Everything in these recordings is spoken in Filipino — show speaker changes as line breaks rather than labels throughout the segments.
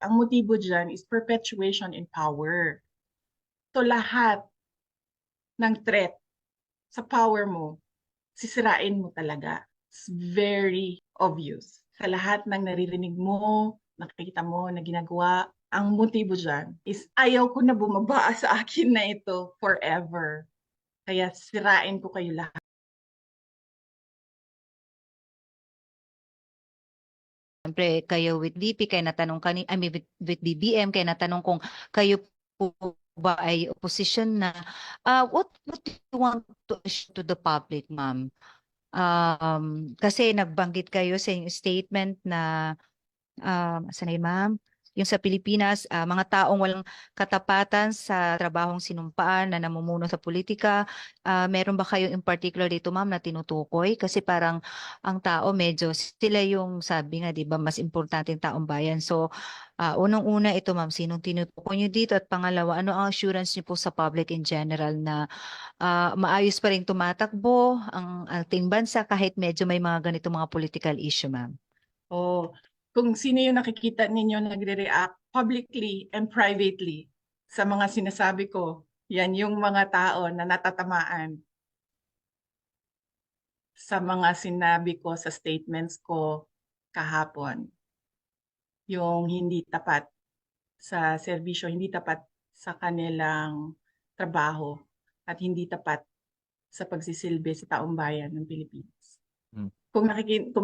Ang motibo dyan is perpetuation in power. So lahat ng threat sa power mo, sisirain mo talaga. It's very obvious. Sa lahat ng naririnig mo, nakikita mo na ginagawa, ang motibo dyan is ayaw ko na bumaba sa akin na ito forever. Kaya sirain ko kayo lahat.
Siyempre, kayo with DP, kayo natanong kanina, I mean, with BBM, kayo natanong kung kayo po ba ay opposition na. What do you want to assure to the public, ma'am? Kasi nagbanggit kayo sa inyong statement na sanay ma'am, yung sa Pilipinas, mga taong walang katapatan sa trabahong sinumpaan na namumuno sa politika, meron ba kayo in particular dito ma'am na tinutukoy? Kasi parang ang tao medyo sila yung sabi nga 'di ba mas importante yung taong bayan. So unang-una ito ma'am, sinong tinutukoy niyo dito at pangalawa, ano ang assurance niyo po sa public in general na maayos pa rin tumatakbo ang ating bansa kahit medyo may mga ganito mga political issue ma'am?
O kung sino yung nakikita ninyo nagre-react publicly and privately sa mga sinasabi ko, yan yung mga tao na natatamaan sa mga sinabi ko sa statements ko kahapon. Yung hindi tapat sa serbisyo, hindi tapat sa kanilang trabaho at hindi tapat sa pagsisilbi sa taong bayan ng Pilipinas. Kung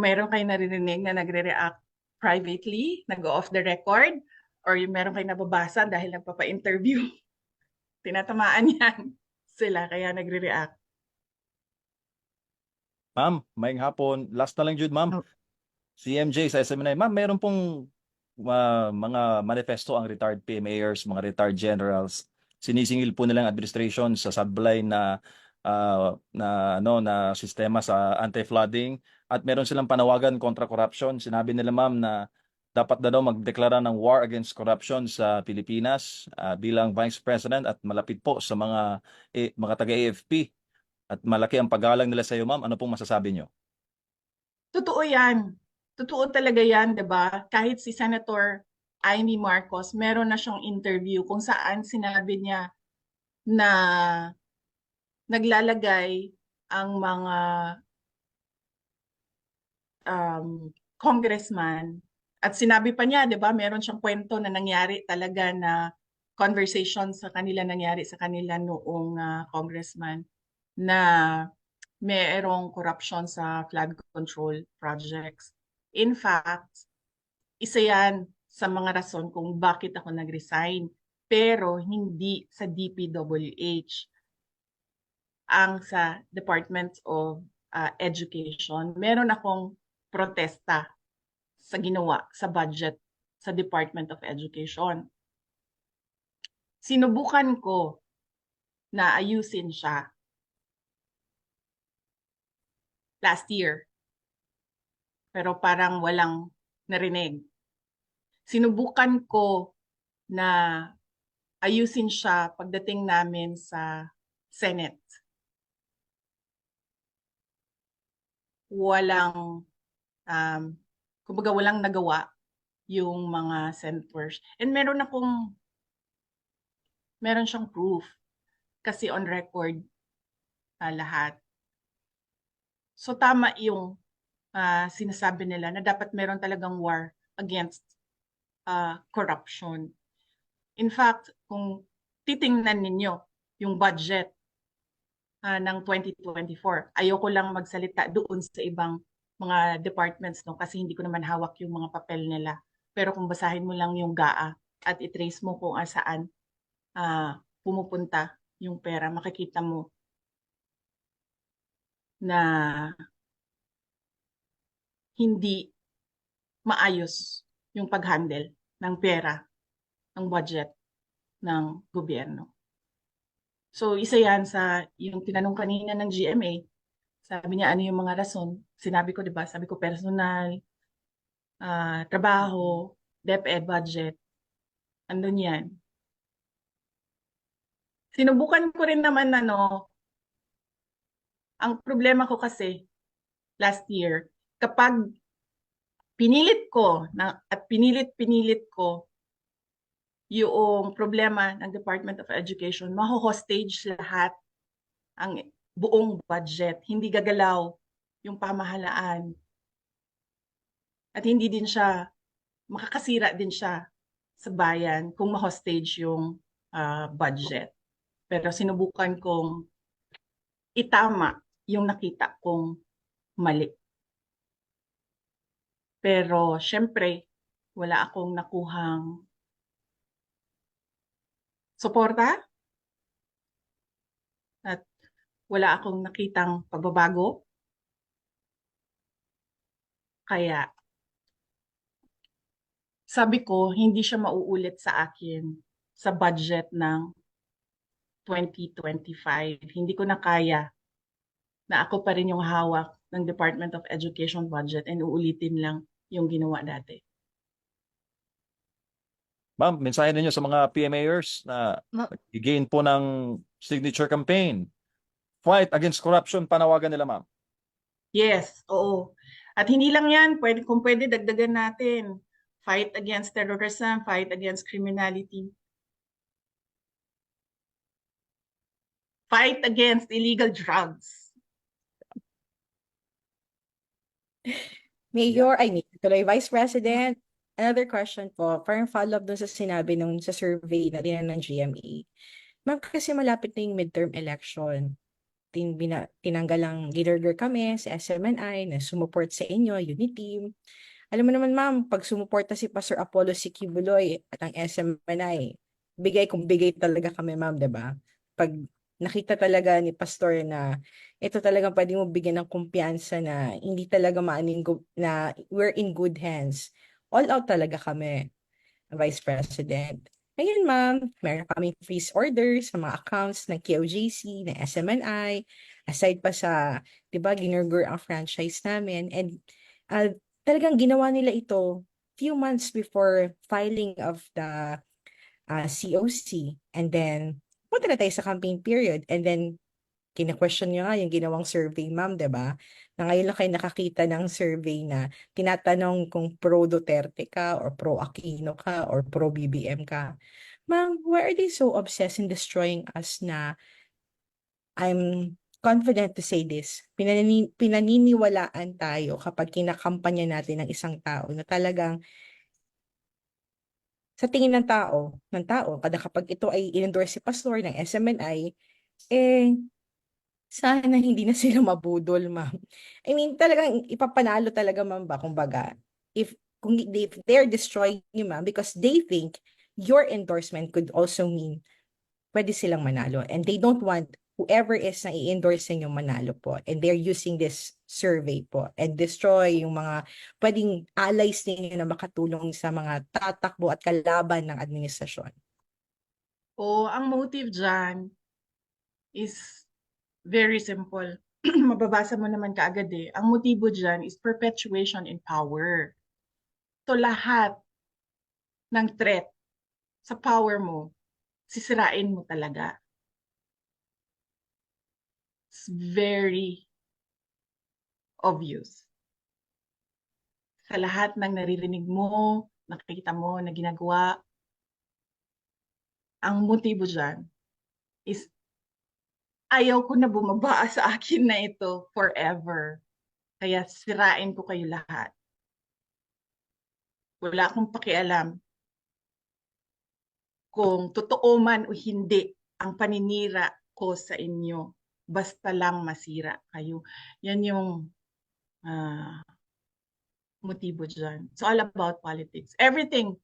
meron kayo naririnig na nagre-react privately, nag-off the record, or yung meron kayo nababasa dahil nagpapa-interview, tinatamaan yan sila kaya nagre-react.
Ma'am, maayong hapon. Last na lang, Jude, ma'am.
Oh.
Si MJ sa SMNI. Ma'am, meron pong mga manifesto ang retired PMAers, mga retired generals. Sinisingil po nilang administration sa sablay na sistema sa anti-flooding at meron silang panawagan kontra corruption. Sinabi nila ma'am na dapat na daw magdeklara ng war against corruption sa Pilipinas bilang Vice President at malapit po sa mga taga-AFP at malaki ang paggalang nila sa iyo ma'am. Ano pong masasabi niyo?
Totoo yan. Totoo talaga yan, 'di ba? Kahit si Senator Amy Marcos, meron na siyang interview kung saan sinabi niya na naglalagay ang mga congressman at sinabi pa niya, 'di ba, meron siyang kwento na nangyari talaga na conversation sa kanila nangyari sa kanila noong congressman na mayroong corruption sa flood control projects. In fact, isa yan sa mga rason kung bakit ako nag-resign. Pero hindi sa DPWH, ang sa Department of Education. Meron akong protesta sa ginawa sa budget sa Department of Education. Sinubukan ko na ayusin siya last year, pero parang walang narinig. Sinubukan ko na ayusin siya pagdating namin sa Senate. Kumbaga walang nagawa yung mga senators. And meron siyang proof kasi on record lahat. So tama yung sinasabi nila na dapat meron talagang war against corruption. In fact, kung titingnan ninyo yung budget ng 2024, ayoko lang magsalita doon sa ibang mga departments no kasi hindi ko naman hawak yung mga papel nila. Pero kung basahin mo lang yung GAA at i-trace mo kung saan pumupunta yung pera, makikita mo na hindi maayos yung pag-handle ng pera, ng budget ng gobyerno. So isa yan sa yung tinanong kanina ng GMA, sabi niya ano yung mga rason. Sinabi ko, di ba? Sabi ko personal, trabaho, DepEd budget, andun yan. Sinubukan ko rin naman ang problema ko kasi last year, kapag pinilit ko at pinilit ko yung problema ng Department of Education, maho-hostage lahat ang buong budget. Hindi gagalaw yung pamahalaan. At hindi din siya, makakasira din siya sa bayan kung ma-hostage yung budget. Pero sinubukan kong itama yung nakita kong mali. Pero syempre, wala akong nakuhang suporta at wala akong nakitang pagbabago. Kaya sabi ko, hindi siya mauulit sa akin sa budget ng 2025. Hindi ko na kaya na ako pa rin yung hawak ng Department of Education budget and uulitin lang yung ginawa dati.
Ma'am, mensahe ninyo sa mga PMAers na
Ma-
i-gain po ng signature campaign. Fight against corruption, panawagan nila, ma'am.
Yes, oo. At hindi lang yan, kung pwede dagdagan natin. Fight against terrorism, fight against criminality. Fight against illegal drugs.
Mayor, tuloy Vice President, another question po, parang follow-up dun sa sinabi nung sa survey na din ng GMA. Ma'am, kasi malapit na yung midterm election. Tinanggal ang leader kami sa SMNI na sumuport sa inyo, Uniteam. Alam mo naman ma'am, pag sumuporta si Pastor Apollo Sikibuloy at ang SMNI, bigay kung bigay talaga kami ma'am, 'di ba? Pag nakita talaga ni Pastor na ito talagang pwede mo bigyan ng kumpiyansa na hindi talaga na we're in good hands. All out talaga kami, Vice President. Ngayon ma'am, meron kaming freeze orders sa mga accounts ng KOJC, ng SMNI, aside pa sa, 'di ba, ginurgur ang franchise namin, and talagang ginawa nila ito few months before filing of the COC, and then punta na tayo sa campaign period, and then kina-question nyo nga yung ginawang survey ma'am, 'di ba? Na ngayon lang kayo nakakita ng survey na tinatanong kung pro Duterte ka or pro Aquino ka or pro BBM ka. Ma'am, why are they so obsessed in destroying us na I'm confident to say this, pinaniniwalaan tayo kapag kinakampanya natin ng isang tao na talagang sa tingin ng tao, kada kapag ito ay in-endorse si pastor ng SMNI, eh, sana hindi na sila mabudol, ma'am. I mean, talagang ipapanalo talaga, ma'am ba, kumbaga, if they're destroying you, ma'am, because they think your endorsement could also mean pwede silang manalo. And they don't want whoever is na i-endorse yung manalo po. And they're using this survey po and destroy yung mga pwedeng allies ninyo na makatulong sa mga tatakbo at kalaban ng administrasyon.
O ang motive dyan is very simple. Mababasa mo naman kaagad eh. Ang motibo dyan is perpetuation in power. So lahat ng threat sa power mo, sisirain mo talaga. It's very obvious. Sa lahat ng naririnig mo, nakikita mo na ginagawa, ang motibo dyan is ayaw ko na bumaba sa akin na ito forever. Kaya sirain ko kayo lahat. Wala akong pakialam kung totoo man o hindi ang paninira ko sa inyo. Basta lang masira kayo. Yan yung motibo dyan. It's all about politics. Everything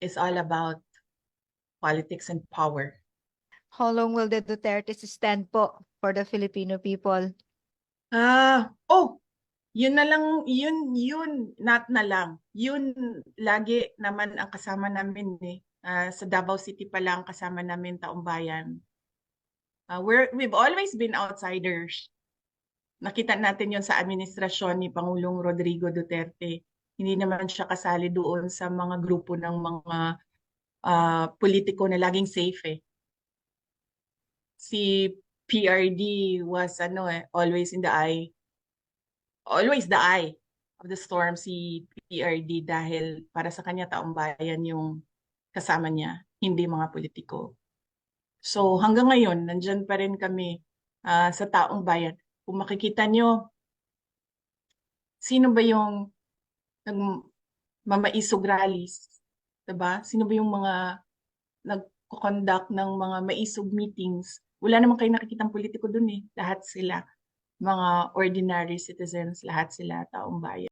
is all about politics and power.
How long will the Dutertes stand po for the Filipino people?
Yun na lang, not na lang. Yun lagi naman ang kasama namin eh. Sa Davao City pa lang kasama namin Taong Bayan. We've always been outsiders. Nakita natin yun sa administrasyon ni Pangulong Rodrigo Duterte. Hindi naman siya kasali doon sa mga grupo ng mga politiko na laging safe eh. Si PRD was always the eye of the storm, si PRD, dahil para sa kanya Taong Bayan yung kasama niya, hindi mga politiko. So hanggang ngayon, nandyan pa rin kami sa taong bayan. Kung makikita nyo, sino ba yung nagmamaisog rallies? Diba? Sino ba yung mga nagko-conduct ng mga maisog meetings? Wala naman kayo nakikitang politiko dun eh. Lahat sila, mga ordinary citizens, lahat sila taong bayan.